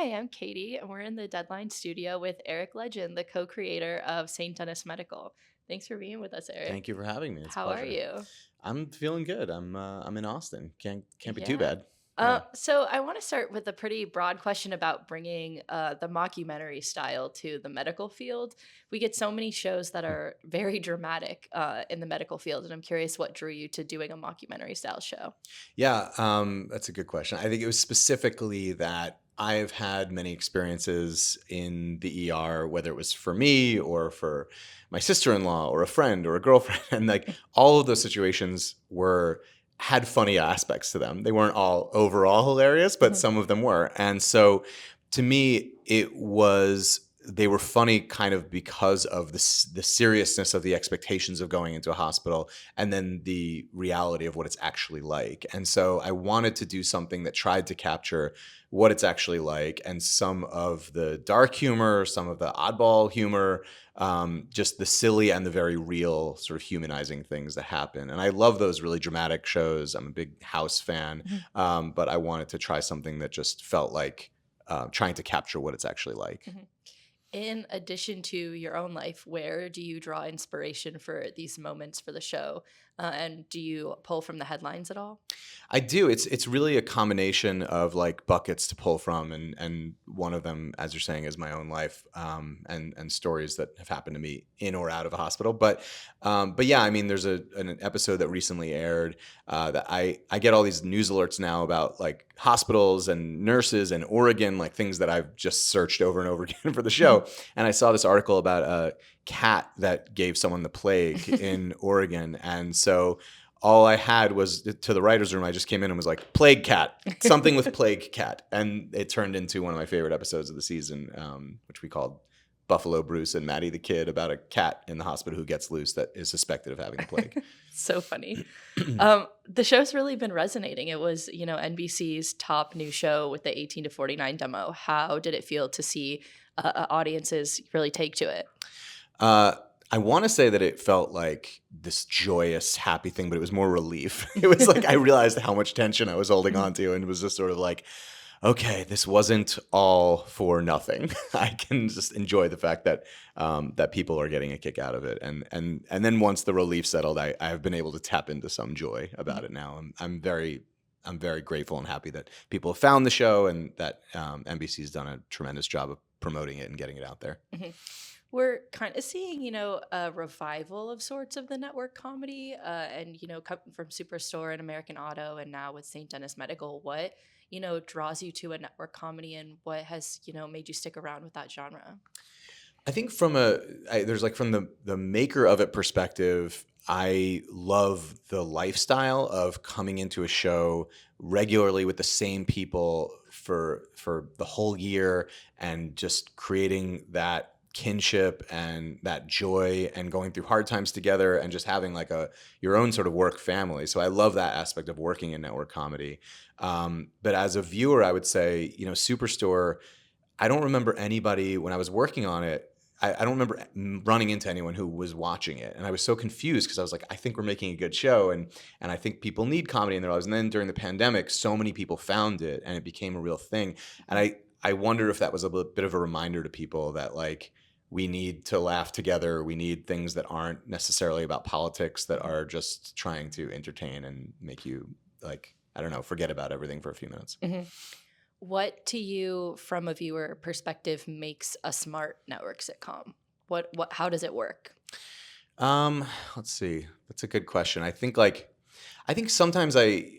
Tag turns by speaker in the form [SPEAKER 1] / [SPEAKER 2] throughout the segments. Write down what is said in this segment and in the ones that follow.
[SPEAKER 1] Hi, I'm Katie, and we're in the Deadline studio with Eric Ledgin, the co-creator of St. Denis Medical. Thanks for being with us, Eric.
[SPEAKER 2] Thank you for having me. It's a
[SPEAKER 1] How are
[SPEAKER 2] pleasure.
[SPEAKER 1] you?
[SPEAKER 2] I'm feeling good. I'm in Austin. Can't be too
[SPEAKER 1] Yeah.
[SPEAKER 2] bad. Yeah.
[SPEAKER 1] So I want to start with a pretty broad question about bringing the mockumentary style to the medical field. We get so many shows that are very dramatic in the medical field, and I'm curious what drew you to doing a mockumentary style show.
[SPEAKER 2] Yeah, that's a good question. I think it was specifically that I've had many experiences in the ER, whether it was for me or for my sister-in-law or a friend or a girlfriend, and like all of those situations were had funny aspects to them. They weren't all overall hilarious, but
[SPEAKER 1] Mhm.
[SPEAKER 2] some of them were. And so to me, they were funny kind of because of the seriousness of the expectations of going into a hospital and then the reality of what it's actually like. And so I wanted to do something that tried to capture what it's actually like and some of the dark humor, some of the oddball humor, just the silly and the very real sort of humanizing things that happen. And I love those really dramatic shows. I'm a big House fan,
[SPEAKER 1] Mhm.
[SPEAKER 2] but I wanted to try something that just felt like trying to capture what it's actually like.
[SPEAKER 1] Mhm. In addition to your own life, where do you draw inspiration for these moments for the show? And do you pull from the headlines at all?
[SPEAKER 2] I do. It's really a combination of like buckets to pull from, and one of them, as you're saying, is my own life, and stories that have happened to me in or out of a hospital. But yeah, I mean, there's an episode that recently aired that I get all these news alerts now about like hospitals and nurses and Oregon, like things that I've just searched over and over again for the show. And I saw this article about a cat that gave someone the plague in Oregon, and so all I had was to the writer's room. I just came in and was like, Plague Cat, something with Plague Cat. And it turned into one of my favorite episodes of the season, which we called Buffalo Bruce and Maddie the Kid, about a cat in the hospital who gets loose that is suspected of having the plague.
[SPEAKER 1] So funny. The show's really been resonating. It was, NBC's top new show with the 18 to 49 demo. How did it feel to see audiences really take to it?
[SPEAKER 2] Uh, I want to say that it felt like this joyous, happy thing, but it was more relief. It was like I realized how much tension I was holding on to, and it was just sort of like, okay, this wasn't all for nothing. I can just enjoy the fact that that people are getting a kick out of it, and then once the relief settled, I have been able to tap into some joy about it now. I'm very grateful and happy that people have found the show and that NBC's done a tremendous job of promoting it and getting it out there.
[SPEAKER 1] Mhm. We're kind of seeing, a revival of sorts of the network comedy, and coming from Superstore and American Auto, and now with St. Denis Medical. What draws you to a network comedy, and what has made you stick around with that genre?
[SPEAKER 2] I think there's like from the maker of it perspective, I love the lifestyle of coming into a show regularly with the same people for the whole year and just creating that kinship and that joy and going through hard times together and just having like a your own sort of work family. So I love that aspect of working in network comedy. But as a viewer, I would say, Superstore, I don't remember anybody when I was working on it. I don't remember running into anyone who was watching it, and I was so confused because I was like, I think we're making a good show, and I think people need comedy in their lives. And then during the pandemic, so many people found it, and it became a real thing. And I wonder if that was a bit of a reminder to people that like we need to laugh together. We need things that aren't necessarily about politics, that are just trying to entertain and make you like I don't know, forget about everything for a few minutes.
[SPEAKER 1] Mhm. What to you, from a viewer perspective, makes a smart network sitcom? How does it work?
[SPEAKER 2] Um, let's see. That's a good question. I think sometimes I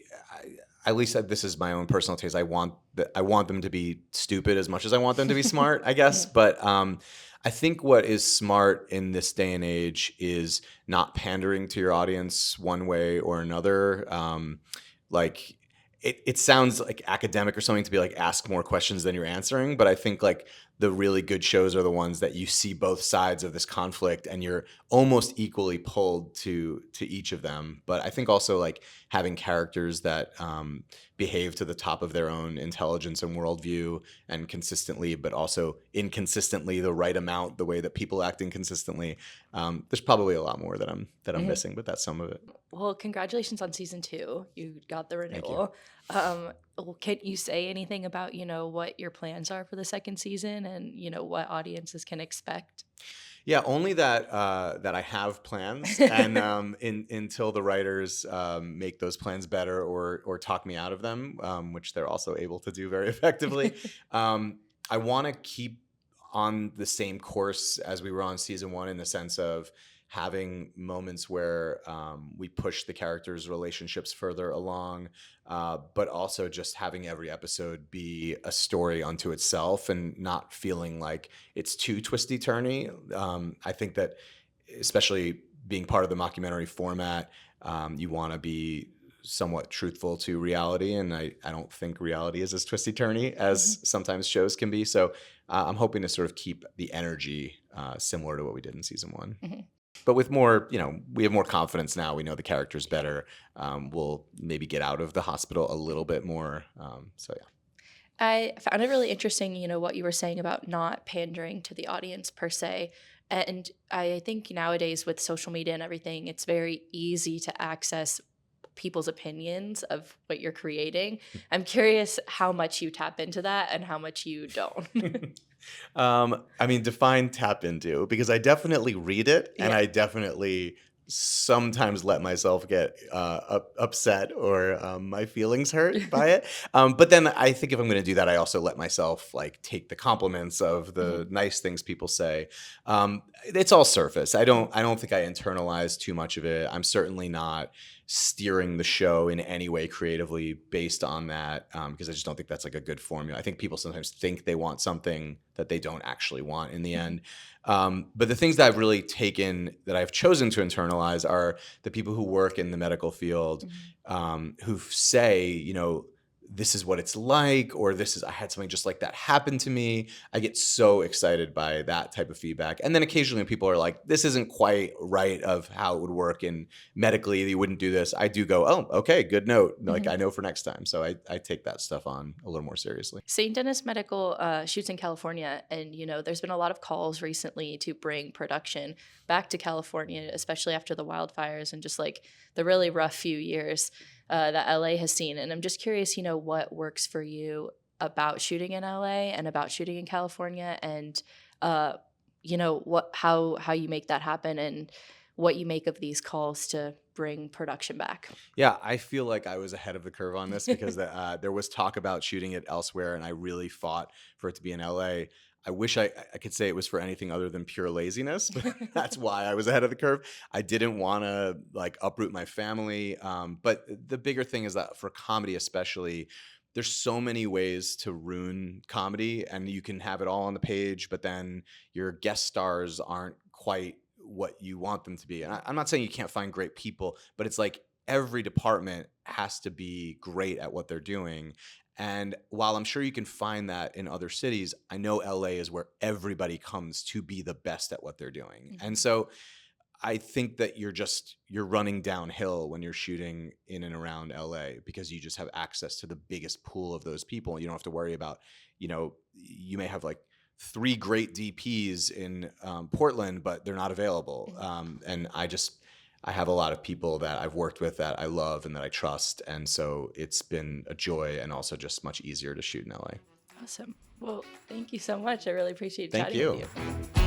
[SPEAKER 2] at least this is my own personal taste. I want them to be stupid as much as I want them to be smart, I guess.
[SPEAKER 1] Mhm.
[SPEAKER 2] But I think what is smart in this day and age is not pandering to your audience one way or another. Like it sounds like academic or something to be like ask more questions than you're answering, but I think like the really good shows are the ones that you see both sides of this conflict and you're almost equally pulled to each of them. But I think also like having characters that behave to the top of their own intelligence and worldview and consistently, but also inconsistently, the right amount, the way that people act inconsistently. There's probably a lot more that I'm
[SPEAKER 1] Mhm.
[SPEAKER 2] missing, but that's some of it.
[SPEAKER 1] Well, congratulations on season 2. You got the
[SPEAKER 2] Thank you.
[SPEAKER 1] renewal. Well, can you say anything about, what your plans are for the second season and, what audiences can expect?
[SPEAKER 2] Yeah, only that I have plans, and until the writers make those plans better or talk me out of them, which they're also able to do very effectively. I want to keep on the same course as we were on season one, in the sense of having moments where we push the characters' relationships further along, but also just having every episode be a story unto itself and not feeling like it's too twisty turny. I think that, especially being part of the mockumentary format, you want to be somewhat truthful to reality, and I don't think reality is as twisty turny as
[SPEAKER 1] Mhm,
[SPEAKER 2] sometimes shows can be. So I'm hoping to sort of keep the energy similar to what we did in season one,
[SPEAKER 1] mhm.
[SPEAKER 2] but with more, we have more confidence now. We know the characters better. We'll maybe get out of the hospital a little bit more. So yeah.
[SPEAKER 1] I found it really interesting, what you were saying about not pandering to the audience per se. And I think nowadays with social media and everything, it's very easy to access people's opinions of what you're creating. I'm curious how much you tap into that and how much you don't.
[SPEAKER 2] I mean, define tap into, because I definitely read it, and
[SPEAKER 1] Yeah.
[SPEAKER 2] I definitely sometimes let myself get upset or my feelings hurt by it. But then I think if I'm going to do that, I also let myself like take the compliments of
[SPEAKER 1] Mhm,
[SPEAKER 2] the nice things people say. It's all surface. I
[SPEAKER 1] mhm,
[SPEAKER 2] don't. I don't think I internalize too much of it. I'm certainly not steering the show in any way creatively based on that, because I just don't think that's like a good formula. I think people sometimes think they want something that they don't actually want in the
[SPEAKER 1] mhm,
[SPEAKER 2] end. But the things that I've really taken, that I've chosen to internalize, are the people who work in the medical field,
[SPEAKER 1] mhm,
[SPEAKER 2] who say, this is what it's like, or I had something just like that happen to me. I get so excited by that type of feedback. And then occasionally when people are like, this isn't quite right of how it would work in medically, you wouldn't do this. I do go, oh, okay, good note. Like,
[SPEAKER 1] mhm.
[SPEAKER 2] I know for next time. So I take that stuff on a little more seriously.
[SPEAKER 1] St. Denis Medical shoots in California, and there's been a lot of calls recently to bring production back to California, especially after the wildfires and just like the really rough few years that LA has seen. And I'm just curious, what works for you about shooting in LA and about shooting in California, and uh, what how you make that happen, and what you make of these calls to bring production back.
[SPEAKER 2] Yeah, I feel like I was ahead of the curve on this, because there was talk about shooting it elsewhere, and I really fought for it to be in LA. I wish I could say it was for anything other than pure laziness, but that's why I was ahead of the curve. I didn't want to like uproot my family, but the bigger thing is that for comedy, especially, there's so many ways to ruin comedy, and you can have it all on the page, but then your guest stars aren't quite what you want them to be. And I'm not saying you can't find great people, but it's like every department has to be great at what they're doing. And while I'm sure you can find that in other cities, I know LA is where everybody comes to be the best at what they're doing. And
[SPEAKER 1] Mhm,
[SPEAKER 2] so I think that you're running downhill when you're shooting in and around LA, because you just have access to the biggest pool of those people. You don't have to worry about, you may have like three great DPs in Portland, but they're not available.
[SPEAKER 1] mhm.
[SPEAKER 2] And I have a lot of people that I've worked with that I love and that I trust. And so it's been a joy, and also just much easier to shoot in LA.
[SPEAKER 1] Awesome. Well, thank you so much. I really appreciate
[SPEAKER 2] Thank
[SPEAKER 1] chatting with
[SPEAKER 2] you.
[SPEAKER 1] you.